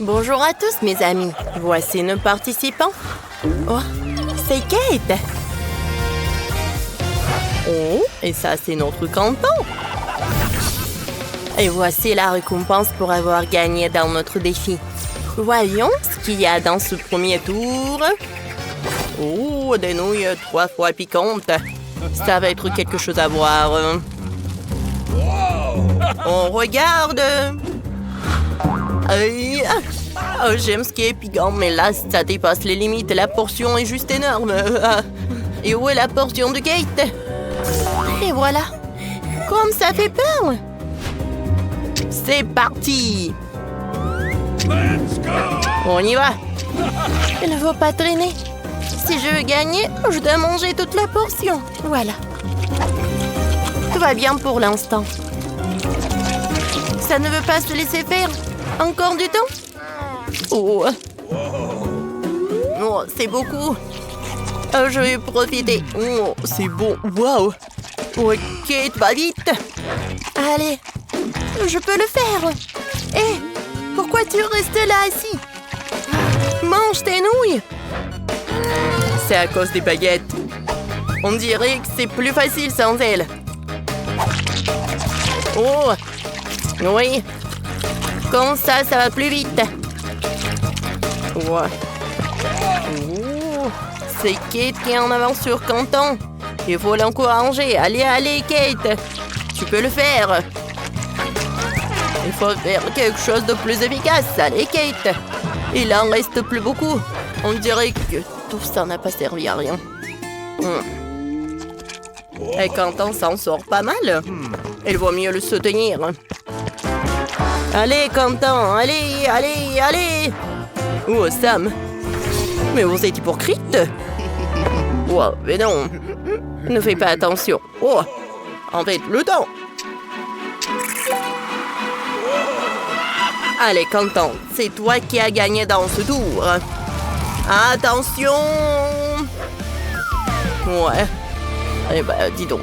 Bonjour à tous, mes amis. Voici nos participants. Oh, c'est Kate. Oh, et ça, c'est notre canton. Et voici la récompense pour avoir gagné dans notre défi. Voyons ce qu'il y a dans ce premier tour. Oh, des nouilles 3 fois piquantes. Ça va être quelque chose à voir. On regarde. Aïe. Oh, j'aime ce qui est piquant, mais là, ça dépasse les limites. La portion est juste énorme. Et où est la portion de Kate? Et voilà. Comme ça fait peur. C'est parti. On y va. Il ne faut pas traîner. Si je veux gagner, je dois manger toute la portion. Voilà. Tout va bien pour l'instant. Ça ne veut pas se laisser faire. Encore du temps? Oh. Oh, c'est beaucoup. Oh, je vais profiter. Oh, c'est bon. Wow. Ok, va vite. Allez. Je peux le faire. Hé, pourquoi tu restes là assis? Mange tes nouilles. C'est à cause des baguettes. On dirait que c'est plus facile sans elles. Oh. Oui. Comme ça va plus vite. Ouais. Oh. C'est Kate qui est en avance sur Canton. Il faut l'encourager. Allez, allez, Kate. Tu peux le faire. Il faut faire quelque chose de plus efficace. Allez, Kate. Il en reste plus beaucoup. On dirait que tout ça n'a pas servi à rien. Et Canton s'en sort pas mal. Il vaut mieux le soutenir. Allez, Canton. Allez, allez, allez. Oh, Sam. Mais vous êtes hypocrite. Oh, mais non. Ne fais pas attention. Oh, en fait, le temps. Allez, Canton, c'est toi qui as gagné dans ce tour. Attention. Ouais. Eh ben, dis donc.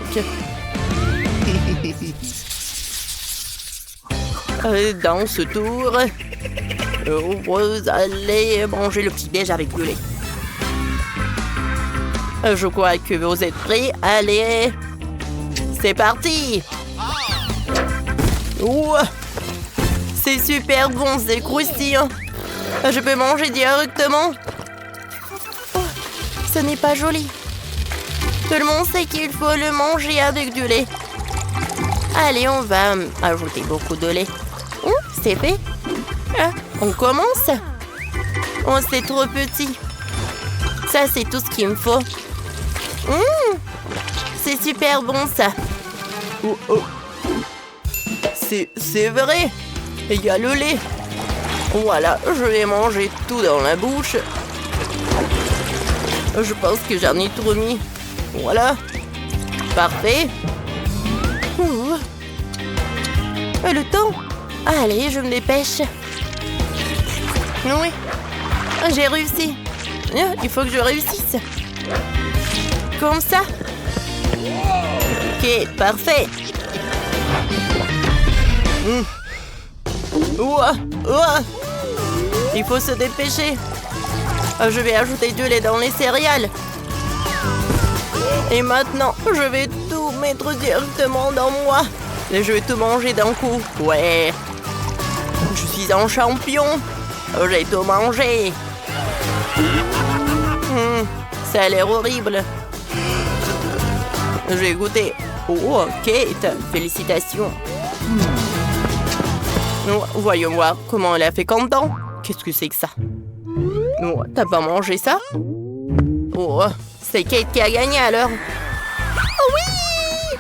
Dans ce tour, vous allez manger le petit-déj avec du lait. Je crois que vous êtes prêts. Allez. C'est parti. Ouh. C'est super bon, c'est croustillant. Je peux manger directement. Oh, ce n'est pas joli. Tout le monde sait qu'il faut le manger avec du lait. Allez, on va ajouter beaucoup de lait. C'est fait. On commence. Oh, c'est trop petit. Ça, c'est tout ce qu'il me faut. C'est super bon, ça. Oh, oh. C'est vrai. Il y a le lait. Voilà, je vais manger tout dans la bouche. Je pense que j'en ai trop mis. Voilà. Parfait. Le temps. Allez, je me dépêche. Oui. J'ai réussi. Il faut que je réussisse. Comme ça. Ok, parfait. Ouah, ouah. Il faut se dépêcher. Je vais ajouter du lait dans les céréales. Et maintenant, je vais tout mettre directement dans moi. Et je vais tout manger d'un coup. Ouais. Je suis un champion. J'ai tout mangé. Ça a l'air horrible. Je vais goûter. Oh, Kate, félicitations. Voyons voir comment elle a fait Canton. Qu'est-ce que c'est que ça? Oh, t'as pas mangé ça? Oh, c'est Kate qui a gagné alors. Oh oui!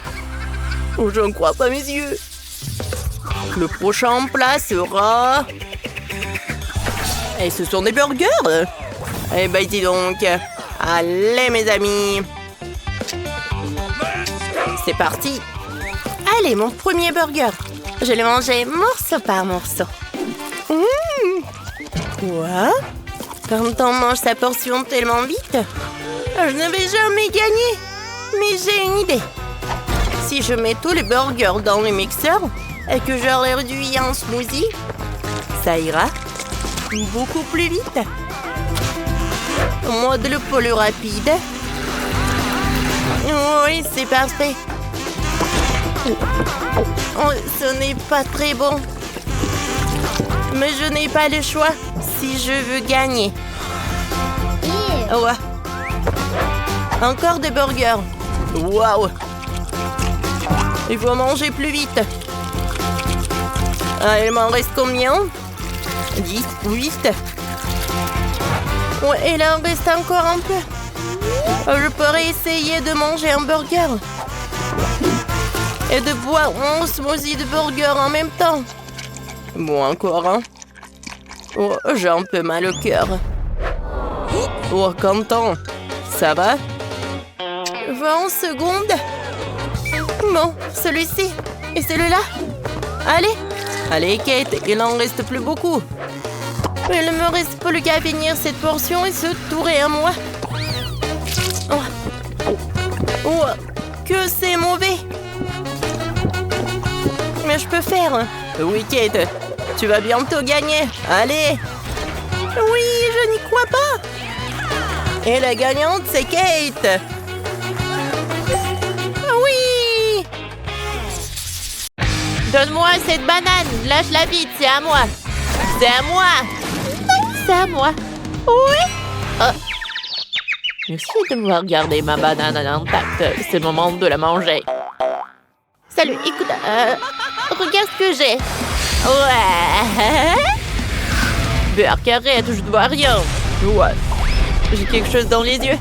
Oh, je ne crois pas mes yeux. Le prochain plat sera... Et ce sont des burgers? Eh ben dis donc. Allez mes amis. C'est parti. Allez, mon premier burger. Je l'ai mangé morceau par morceau. Quoi? Quand on mange sa portion tellement vite, je ne vais jamais gagner. Mais j'ai une idée. Si je mets tous les burgers dans le mixeur et que je les réduis en smoothie, ça ira. Beaucoup plus vite. Mode le plus rapide. Oui, c'est parfait. Oh, ce n'est pas très bon. Mais je n'ai pas le choix si je veux gagner. Ouais. Encore des burgers. Waouh. Il faut manger plus vite. Ah, il m'en reste combien? 10, 8. Ouais, il en reste encore un peu. Je pourrais essayer de manger un burger. Et de boire un smoothie de burger en même temps. Bon, encore un. Oh, j'ai un peu mal au cœur. Oh, Quentin, ça va? 20 secondes. Bon, celui-ci. Et celui-là. Allez, Kate, il en reste plus beaucoup. Il ne me reste plus qu'à finir cette portion et se tourer à moi. Oh, que c'est mauvais. Mais je peux faire. Oui, Kate, tu vas bientôt gagner. Allez. Oui, je n'y crois pas. Et la gagnante, c'est Kate. Oui. Donne-moi cette banane. Lâche-la vite, c'est à moi. C'est à moi. C'est à moi. Oui. Oh. Merci de devoir garder ma banane intacte. C'est le moment de la manger. Salut, écoute, regarde ce que j'ai. Ouais. Beurre, arrête, je ne vois rien. Ouais. J'ai quelque chose dans les yeux.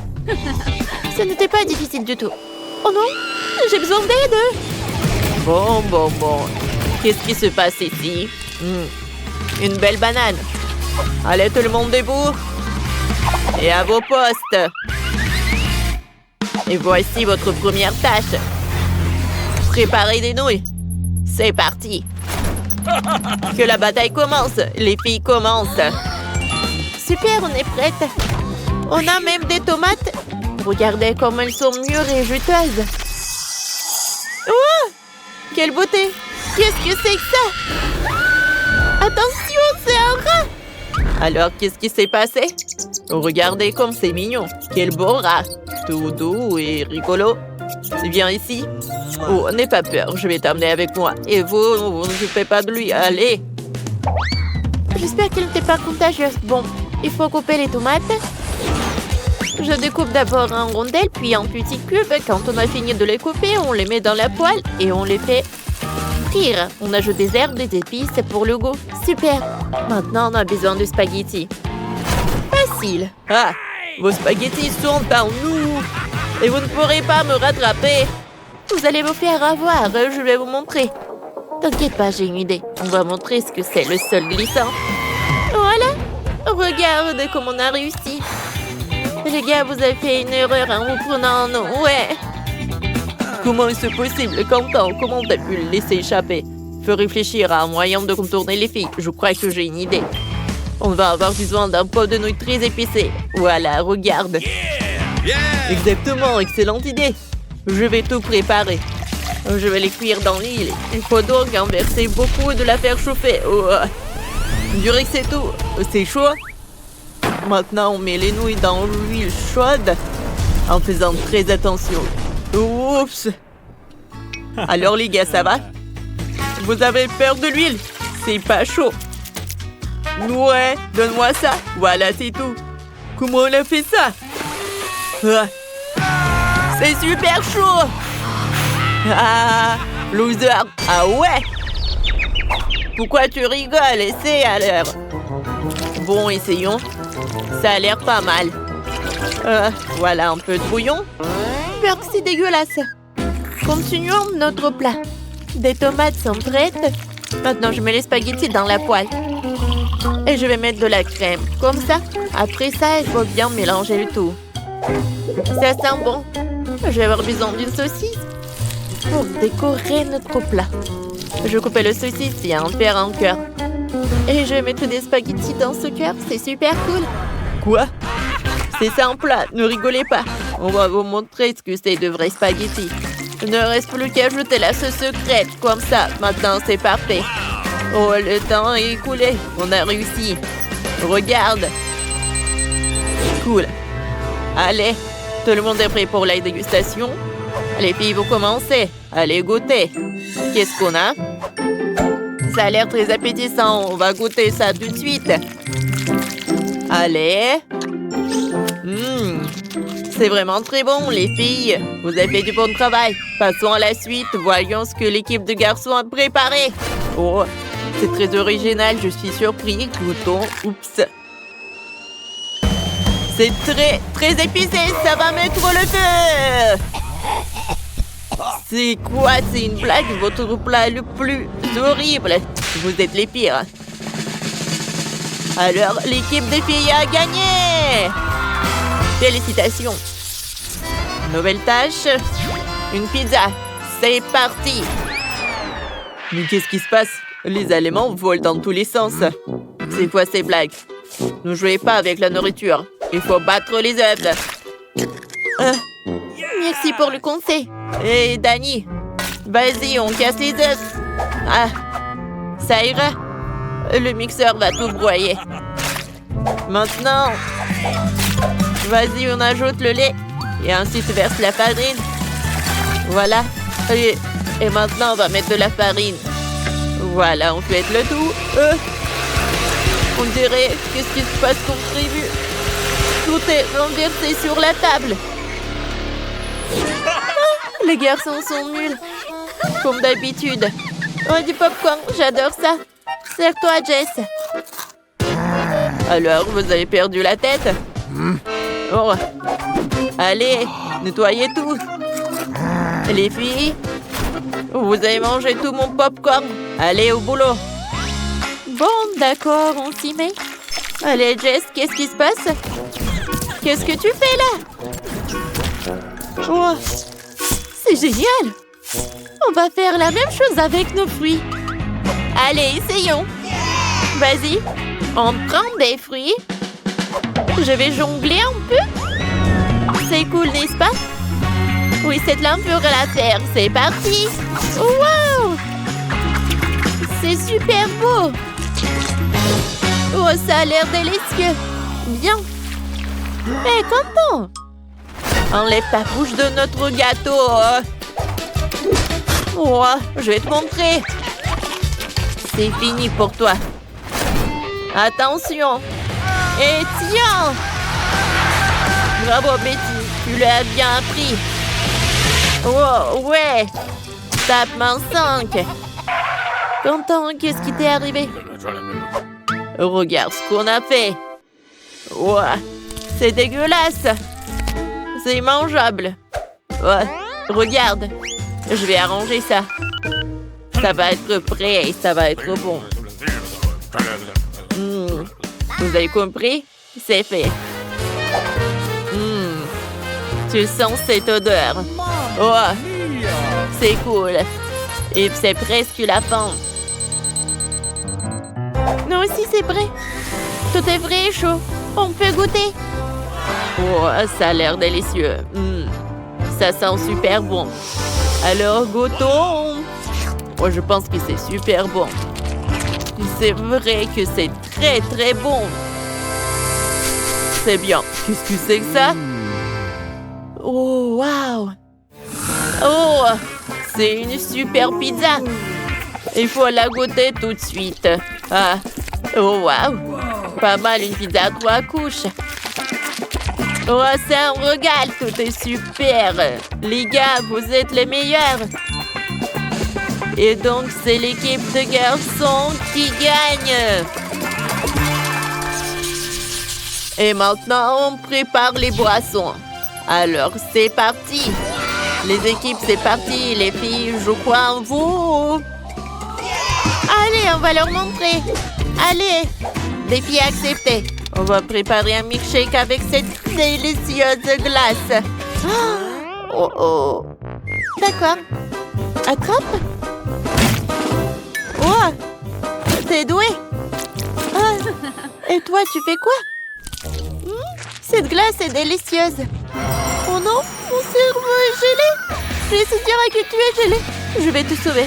Ce n'était pas difficile du tout. Oh non, j'ai besoin d'aide. Bon. Qu'est-ce qui se passe ici? Une belle banane. Allez, tout le monde debout. Et à vos postes. Et voici votre première tâche. Préparez des nouilles. C'est parti. Que la bataille commence. Les filles commencent. Super, on est prête. On a même des tomates. Regardez comme elles sont mûres et juteuses. Oh! Quelle beauté! Qu'est-ce que c'est que ça? Attention, c'est un rat! Alors, qu'est-ce qui s'est passé? Regardez comme c'est mignon. Quel beau rat. Tout doux et rigolo. Viens ici. Oh, n'aie pas peur, je vais t'amener avec moi. Et vous ne faites pas de lui. Allez. J'espère qu'elle n'était pas contagieuse. Bon, il faut couper les tomates. Je découpe d'abord en rondelles, puis en petits cubes. Quand on a fini de les couper, on les met dans la poêle et on les fait frire. On ajoute des herbes, des épices pour le goût. Super. Maintenant, on a besoin de spaghettis. Facile. Ah, vos spaghettis sont en nous. Et vous ne pourrez pas me rattraper. Vous allez vous faire avoir. Je vais vous montrer. T'inquiète pas, j'ai une idée. On va montrer ce que c'est le sol glissant. Voilà. Regarde comme on a réussi. Les gars, vous avez fait une erreur en vous prenant un nom. Ouais. Comment est-ce possible, Quentin? Comment t'as pu le laisser échapper? Faut réfléchir à un moyen de contourner les filles. Je crois que j'ai une idée. On va avoir besoin d'un pot de nouilles très épicé. Voilà, regarde. Exactement, excellente idée. Je vais tout préparer. Je vais les cuire dans l'huile. Il faut donc en verser beaucoup et de la faire chauffer. Oh. Dirais que c'est tout. C'est chaud. Maintenant, on met les nouilles dans l'huile chaude en faisant très attention. Oups. Alors les gars, ça va? Vous avez peur de l'huile? C'est pas chaud. Ouais, donne-moi ça. Voilà, c'est tout. Comment on a fait ça? Ah. C'est super chaud. Ah, loser. Ah ouais? Pourquoi tu rigoles? Essaie alors. Bon, essayons. Ça a l'air pas mal. Voilà un peu de bouillon. Peur que c'est dégueulasse. Continuons notre plat. Des tomates sont prêtes. Maintenant, je mets les spaghettis dans la poêle. Et je vais mettre de la crème. Comme ça. Après ça, il faut bien mélanger le tout. Ça sent bon. Je vais avoir besoin d'une saucisse pour décorer notre plat. Je coupe le saucisse et en faire un cœur. Et je vais mettre des spaghettis dans ce cœur. C'est super cool. Quoi? C'est ça un plat. Ne rigolez pas. On va vous montrer ce que c'est de vrais spaghettis. Il ne reste plus qu'à ajouter la sauce secrète. Comme ça. Maintenant, c'est parfait. Oh, le temps est écoulé. On a réussi. Regarde. Cool. Allez, tout le monde est prêt pour la dégustation? Les filles vont commencer. Allez, goûter. Qu'est-ce qu'on a? Ça a l'air très appétissant. On va goûter ça tout de suite. Allez. C'est vraiment très bon, les filles. Vous avez fait du bon travail. Passons à la suite. Voyons ce que l'équipe de garçons a préparé. Oh, c'est très original. Je suis surpris. Goûtons. Oups. C'est très, très épicé. Ça va mettre le feu. C'est quoi? C'est une blague? Votre plat le plus horrible. Vous êtes les pires. Alors, l'équipe des filles a gagné. Félicitations. Nouvelle tâche. Une pizza. C'est parti. Mais qu'est-ce qui se passe? Les aliments volent dans tous les sens. C'est quoi ces blagues? Ne jouez pas avec la nourriture. Il faut battre les œufs. Merci pour le conseil. Hé, Dani. Vas-y, on casse les œufs. Ah, ça ira. Le mixeur va tout broyer. Maintenant, vas-y, on ajoute le lait. Et ensuite, verse la farine. Voilà. Et maintenant, on va mettre de la farine. Voilà, on fait le tout. On dirait, qu'est-ce qui se passe comme prévu? Tout est renversé sur la table. Les garçons sont nuls. Comme d'habitude. Oh, du popcorn, j'adore ça. Sers-toi, Jess. Alors, vous avez perdu la tête? Oh. Allez, nettoyez tout. Les filles, vous avez mangé tout mon popcorn. Allez, au boulot. Bon, d'accord, on s'y met. Allez, Jess, qu'est-ce qui se passe? Qu'est-ce que tu fais là? Oh, c'est génial! On va faire la même chose avec nos fruits. Allez, essayons. Vas-y, on prend des fruits. Je vais jongler un peu. C'est cool, n'est-ce pas? Oui, cette lampe fera l'affaire. C'est parti. Wow! C'est super beau. Oh, ça a l'air délicieux. Bien. Mais content. Enlève ta bouche de notre gâteau. Oh, je vais te montrer. C'est fini pour toi. Attention. Et tiens. Bravo, Betty. Tu l'as bien appris. Oh, ouais. Tape main 5. Content, qu'est-ce qui t'est arrivé? Regarde ce qu'on a fait. Ouais, c'est dégueulasse. C'est immangeable. Ouais, regarde. Je vais arranger ça. Ça va être prêt et ça va être bon. Vous avez compris? C'est fait. Tu sens cette odeur? Oh, c'est cool. Et c'est presque la fin. Nous aussi, c'est prêt. Tout est frais et chaud. On peut goûter. Oh, ça a l'air délicieux. Ça sent super bon. Alors, goûtons. Oh, je pense que c'est super bon. C'est vrai que c'est très, très bon. C'est bien. Qu'est-ce que c'est que ça? Oh, wow. Oh, c'est une super pizza. Il faut la goûter tout de suite. Ah, oh, wow. Pas mal une pizza à 3 couches. Oh, c'est un régal, tout est super. Les gars, vous êtes les meilleurs. Et donc, c'est l'équipe de garçons qui gagne. Et maintenant, on prépare les boissons. Alors, c'est parti. Les équipes, c'est parti. Les filles, je crois en vous. Allez, on va leur montrer. Allez, défi accepté. On va préparer un milkshake avec cette délicieuse glace. Oh, oh. D'accord. Attrape. Oh, t'es doué. Et toi, tu fais quoi? Cette glace est délicieuse. Oh non, mon cerveau est gelé. Je dirais que tu es gelé. Je vais te sauver.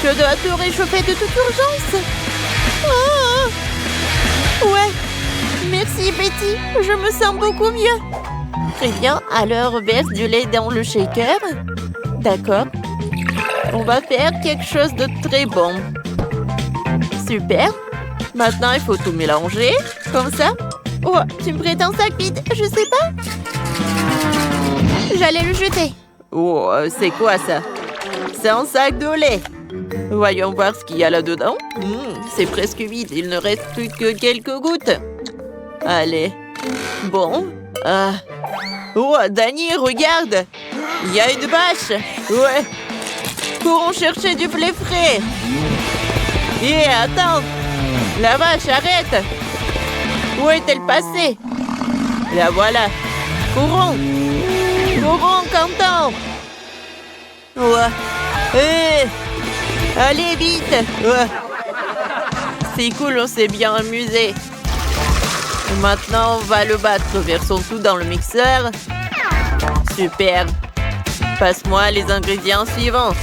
Je dois te réchauffer de toute urgence. Oh. Ouais, Merci, Betty. Je me sens beaucoup mieux. Très bien. Alors, verse du lait dans le shaker. D'accord. On va faire quelque chose de très bon. Super. Maintenant, il faut tout mélanger. Comme ça. Oh, tu me prêtes un sac vide? Je sais pas. J'allais le jeter. Oh, c'est quoi ça? C'est un sac de lait. Voyons voir ce qu'il y a là-dedans. C'est presque vide. Il ne reste plus que quelques gouttes. Allez. Bon. Oh, Danny, regarde. Il y a une vache. Ouais. Courons chercher du blé frais. Et attends. La vache, arrête. Où est-elle passée? La voilà. Courons. Courons, Quentin. Ouais. Hey. Allez, vite. Ouais. C'est cool, on s'est bien amusé. Maintenant, on va le battre. Versons tout dans le mixeur. Super. Passe-moi les ingrédients suivants.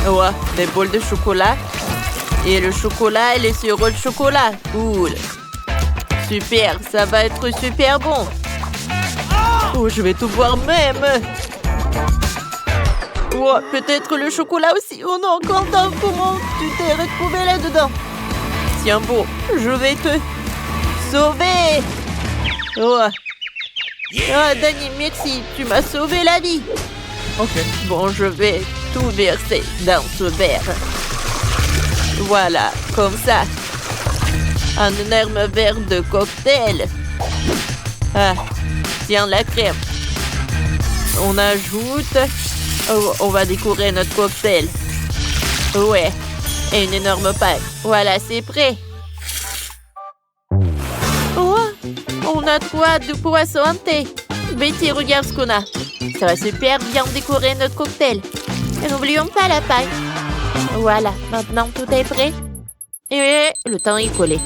Ouais, des bols de chocolat. Et le chocolat et les sirops de chocolat. Cool. Super, ça va être super bon. Oh, je vais tout boire même. Oh, peut-être le chocolat aussi. Oh non, Quentin, comment tu t'es retrouvé là-dedans? Tiens bon, je vais te sauver. Oh. Ah, Danny, merci, tu m'as sauvé la vie. Ok. Bon, je vais tout verser dans ce verre. Voilà, comme ça. Un énorme verre de cocktail. Ah, tiens la crème. On ajoute... Oh, on va décorer notre cocktail. Ouais, et une énorme pâte. Voilà, c'est prêt. Oh, on a quoi de poisson hanté. Betty, regarde ce qu'on a. Ça va super bien décorer notre cocktail. Et n'oublions pas la paille. Voilà, maintenant tout est prêt. Et le temps est collé.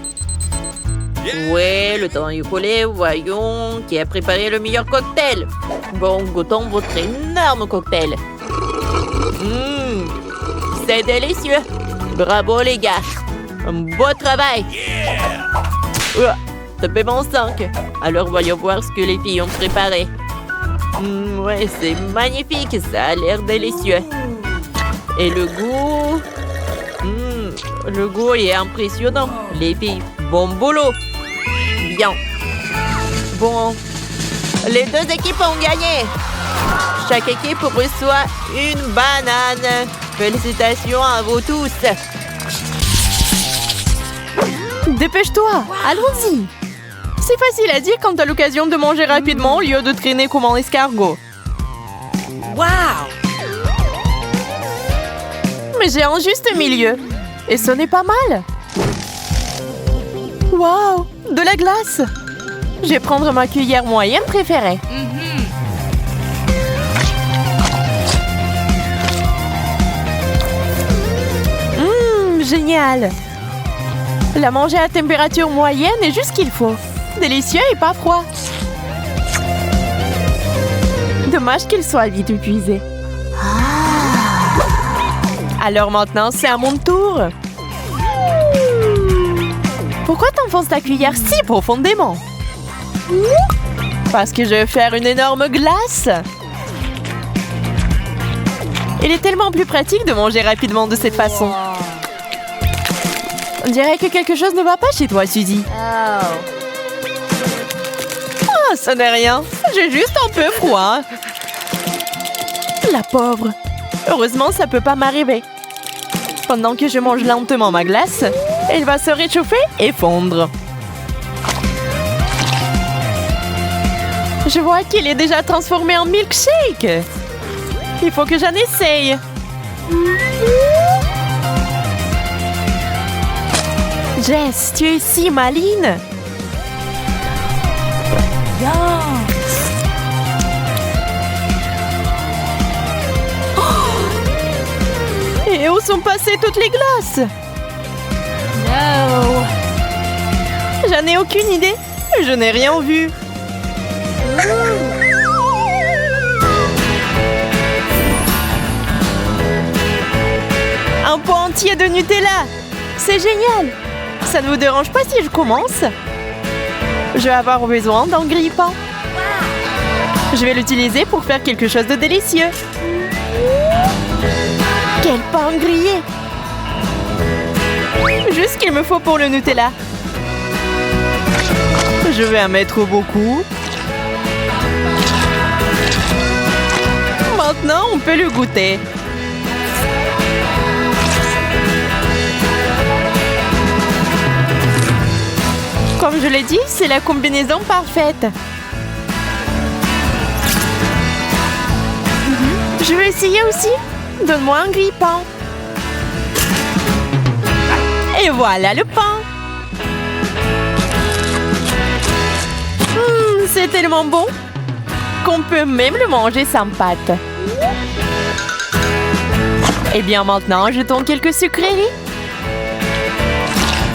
Ouais, le temps est collé. Voyons qui a préparé le meilleur cocktail. Bon, goûtons votre énorme cocktail. C'est délicieux. Bravo les gars. Un beau travail. Ça fait bon 5. Alors voyons voir ce que les filles ont préparé. Ouais, c'est magnifique. Ça a l'air délicieux. Et le goût... le goût est impressionnant. Les filles, bon boulot. Bien. Bon. Les deux équipes ont gagné. Chaque équipe reçoit une banane. Félicitations à vous tous. Dépêche-toi, allons-y. C'est facile à dire quand t'as l'occasion de manger rapidement au lieu de traîner comme un escargot. Wow! Mais j'ai un juste milieu. Et ce n'est pas mal. Waouh, de la glace. Je vais prendre ma cuillère moyenne préférée. Génial. La manger à température moyenne est juste ce qu'il faut. Délicieux et pas froid. Dommage qu'il soit vite épuisé. Alors maintenant, c'est à mon tour. Pourquoi t'enfonces ta cuillère si profondément? Parce que je vais faire une énorme glace. Il est tellement plus pratique de manger rapidement de cette façon. On dirait que quelque chose ne va pas chez toi, Suzy. Oh, ça n'est rien. J'ai juste un peu froid. La pauvre. Heureusement, ça peut pas m'arriver. Pendant que je mange lentement ma glace, elle va se réchauffer et fondre. Je vois qu'il est déjà transformé en milkshake. Il faut que j'en essaye. Jess, tu es si maline. Et où sont passées toutes les glaces? J'en ai aucune idée. Je n'ai rien vu. Un pot entier de Nutella. C'est génial. Ça ne vous dérange pas si je commence? Je vais avoir besoin d'un grille-pain. Je vais l'utiliser pour faire quelque chose de délicieux. Quel pain grillé! Juste ce qu'il me faut pour le Nutella. Je vais en mettre beaucoup. Maintenant, on peut le goûter. Comme je l'ai dit, c'est la combinaison parfaite. Je vais essayer aussi. Donne-moi un grille-pain. Et voilà le pain. C'est tellement bon qu'on peut même le manger sans pâte. Et bien maintenant, jetons quelques sucreries.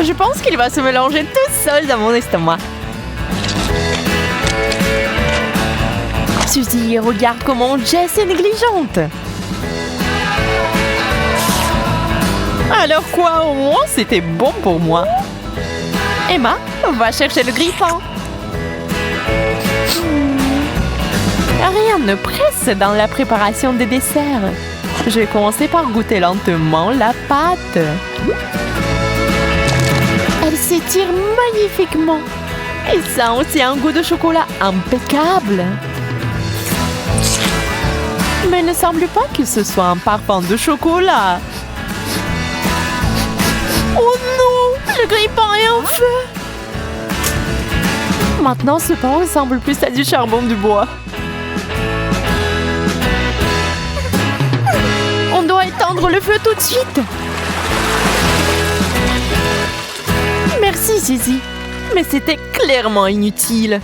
Je pense qu'il va se mélanger tout seul dans mon estomac. Suzy, regarde comment Jess est négligente. Alors quoi, au moins c'était bon pour moi. Emma, va chercher le grille-pain. Rien ne presse dans la préparation des desserts. Je vais commencer par goûter lentement la pâte. Elle s'étire magnifiquement. Et ça a aussi un goût de chocolat impeccable. Mais il ne semble pas que ce soit un parfum de chocolat. Oh non! Le grille-pain est en feu! Maintenant, ce pain ressemble plus à du charbon du bois. On doit éteindre le feu tout de suite. Merci, Zizi. Mais c'était clairement inutile.